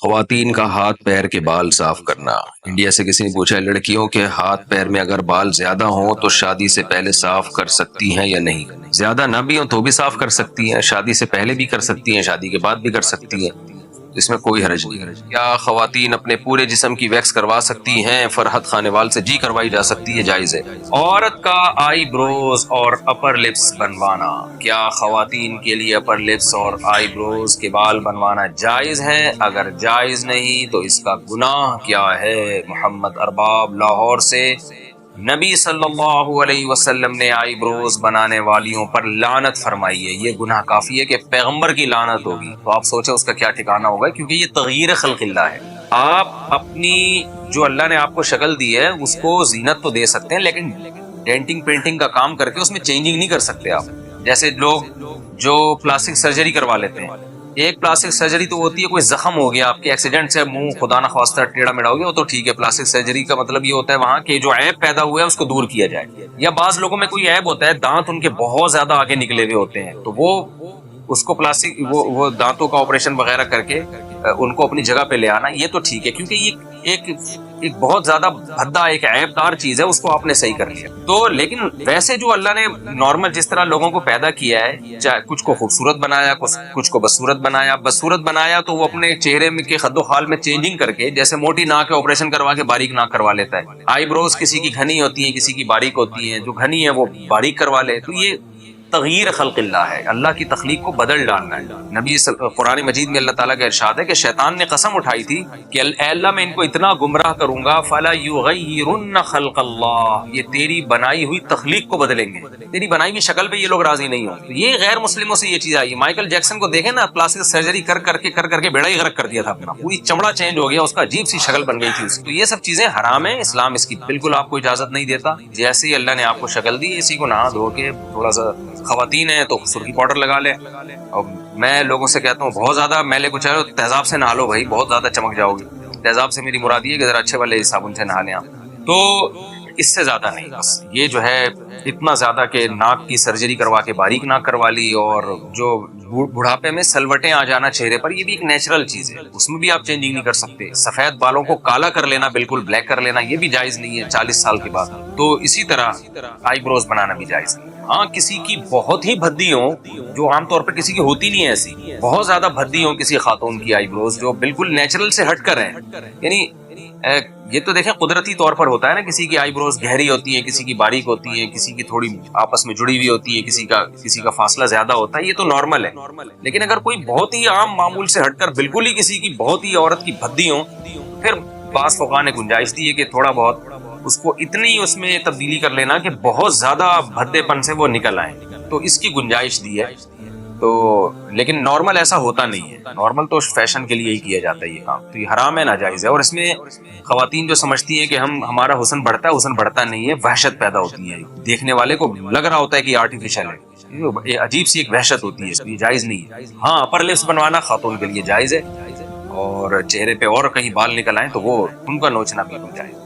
خواتین کا ہاتھ پیر کے بال صاف کرنا۔ انڈیا سے کسی نے پوچھا ہے لڑکیوں کے ہاتھ پیر میں اگر بال زیادہ ہوں تو شادی سے پہلے صاف کر سکتی ہیں یا نہیں؟ زیادہ نہ بھی ہوں تو بھی صاف کر سکتی ہیں، شادی سے پہلے بھی کر سکتی ہیں، شادی کے بعد بھی کر سکتی ہیں، اس میں کوئی حرج نہیں۔ کیا خواتین اپنے پورے جسم کی ویکس کروا سکتی ہیں؟ فرحت خانیوال سے جی کروائی جا سکتی ہے، جائز ہے۔ عورت کا آئی بروز اور اپر لپس بنوانا، کیا خواتین کے لیے اپر لپس اور آئی بروز کے بال بنوانا جائز ہے؟ اگر جائز نہیں تو اس کا گناہ کیا ہے؟ محمد ارباب لاہور سے، نبی صلی اللہ علیہ وسلم نے آئی بروز بنانے والیوں پر لعنت فرمائی ہے، یہ گناہ کافی ہے کہ پیغمبر کی لعنت ہوگی، تو آپ سوچیں اس کا کیا ٹھکانہ ہوگا، کیونکہ یہ تغییر خلق اللہ ہے۔ آپ اپنی جو اللہ نے آپ کو شکل دی ہے اس کو زینت تو دے سکتے ہیں، لیکن ڈینٹنگ پینٹنگ کا کام کر کے اس میں چینجنگ نہیں کر سکتے آپ۔ جیسے لوگ جو پلاسٹک سرجری کروا لیتے ہیں، ایک پلاسٹک سرجری تو ہوتی ہے کوئی زخم ہو گیا، آپ کے ایکسیڈنٹ سے منہ خدا نہ خواستہ ٹیڑھا میڑھا ہو گیا، وہ تو ٹھیک ہے، پلاسٹک سرجری کا مطلب یہ ہوتا ہے وہاں کہ جو عیب پیدا ہوا ہے اس کو دور کیا جائے۔ یا بعض لوگوں میں کوئی عیب ہوتا ہے، دانت ان کے بہت زیادہ آگے نکلے ہوئے ہوتے ہیں، تو وہ اس کو پلاسٹک وہ دانتوں کا آپریشن وغیرہ کر کے ان کو اپنی جگہ پہ لے آنا، یہ تو ٹھیک ہے، کیونکہ یہ ایک بہت زیادہ بھدا ایک عیب دار چیز ہے، اس کو آپ نے صحیح کر لیا تو۔ لیکن ویسے جو اللہ نے نارمل جس طرح لوگوں کو پیدا کیا ہے، چاہے کچھ کو خوبصورت بنایا، کچھ کو بدصورت بنایا، بدصورت بنایا تو وہ اپنے چہرے میں کے خد و خال میں چینجنگ کر کے، جیسے موٹی ناک ہے آپریشن کروا کے باریک ناک کروا لیتا ہے، آئی بروز کسی کی گھنی ہوتی ہیں کسی کی باریک ہوتی ہیں، جو گھنی ہے وہ باریک کروا لے، تو یہ تغییر خلق اللہ ہے، اللہ کی تخلیق کو بدل ڈالنا ہے۔ نبی قرآن مجید میں اللہ تعالیٰ کا ارشاد ہے کہ شیطان نے قسم اٹھائی تھی کہ اے اللہ میں ان کو اتنا گمراہ کروں گا، فَلَا يُغَيِّرُنَّ خَلْقَ اللَّهِ، یہ تیری بنائی ہوئی تخلیق کو بدلیں گے، تیری بنائی ہوئی شکل پہ یہ لوگ راضی نہیں ہوں۔ تو یہ غیر مسلموں سے یہ چیز آئی ہے۔ مائیکل جیکسن کو دیکھیں نا، پلاسٹک سرجری کر کے بیڑا ہی غرق کر دیا تھا اپنا، پوری چمڑا چینج ہو گیا، اس کا عجیب سی شکل بن گئی تھی اس کی۔ تو یہ سب چیزیں حرام ہیں، اسلام اس کی بالکل آپ کو اجازت نہیں دیتا۔ جیسے ہی اللہ نے آپ کو شکل دی، اسی کو نہا دھو کے تھوڑا سا، خواتین ہیں تو سرخی پاؤڈر لگا لیں، اور میں لوگوں سے کہتا ہوں بہت زیادہ میلے کو چاہے تیزاب سے نہا لو بھائی، بہت زیادہ چمک جاؤ گی۔ تیزاب سے میری مراد یہ کہ ذرا اچھے والے صابن سے نہا لیں آپ، تو اس سے زیادہ نہیں۔ بس یہ جو ہے اتنا زیادہ کہ ناک کی سرجری کروا کے باریک ناک کروا لی، اور جو بڑھاپے میں سلوٹیں آ جانا چہرے پر، یہ بھی ایک نیچرل چیز ہے، اس میں بھی آپ چینجنگ نہیں کر سکتے۔ سفید بالوں کو کالا کر لینا، بالکل بلیک کر لینا، یہ بھی جائز نہیں ہے 40 سال کے بعد۔ تو اسی طرح آئی بروز بنانا بھی جائز نہیں۔ ہاں کسی کی بہت ہی بھدی ہوں، جو عام طور پہ کسی کی ہوتی نہیں ہے، ایسی بہت زیادہ بھدی ہوں کسی خاتون کی آئی بروز جو بالکل نیچرل سے ہٹ کر ہیں، یعنی یہ تو دیکھیں قدرتی طور پر ہوتا ہے نا، کسی کی آئی بروز گہری ہوتی ہیں، کسی کی باریک ہوتی ہیں، کسی کی تھوڑی آپس میں جڑی ہوئی ہوتی ہے، کسی کا فاصلہ زیادہ ہوتا ہے، یہ تو نارمل ہے۔ لیکن اگر کوئی بہت ہی عام معمول سے ہٹ کر بالکل ہی کسی کی بہت ہی عورت کی بھدی ہوں، پھر بعض فقہاء نے گنجائش دی ہے کہ تھوڑا بہت اس کو اتنی اس میں تبدیلی کر لینا کہ بہت زیادہ بھدے پن سے وہ نکل آئیں، تو اس کی گنجائش دی ہے۔ تو لیکن نارمل ایسا ہوتا نہیں ہے، نارمل تو فیشن کے لیے ہی کیا جاتا ہے یہ کام، تو یہ حرام ہے، ناجائز ہے۔ اور اس میں خواتین جو سمجھتی ہیں کہ ہمارا حسن بڑھتا ہے، حسن بڑھتا نہیں ہے، وحشت پیدا ہوتی ہے، دیکھنے والے کو لگ رہا ہوتا ہے کہ یہ آرٹیفیشل ہے، یہ عجیب سی ایک وحشت ہوتی ہے، اس لیے جائز نہیں ہے۔ ہاں اپر لپس بنوانا خاتون کے لیے جائز ہے، اور چہرے پہ اور کہیں بال نکل آئیں تو وہ ان کا نوچنا بالکل جائز ہے۔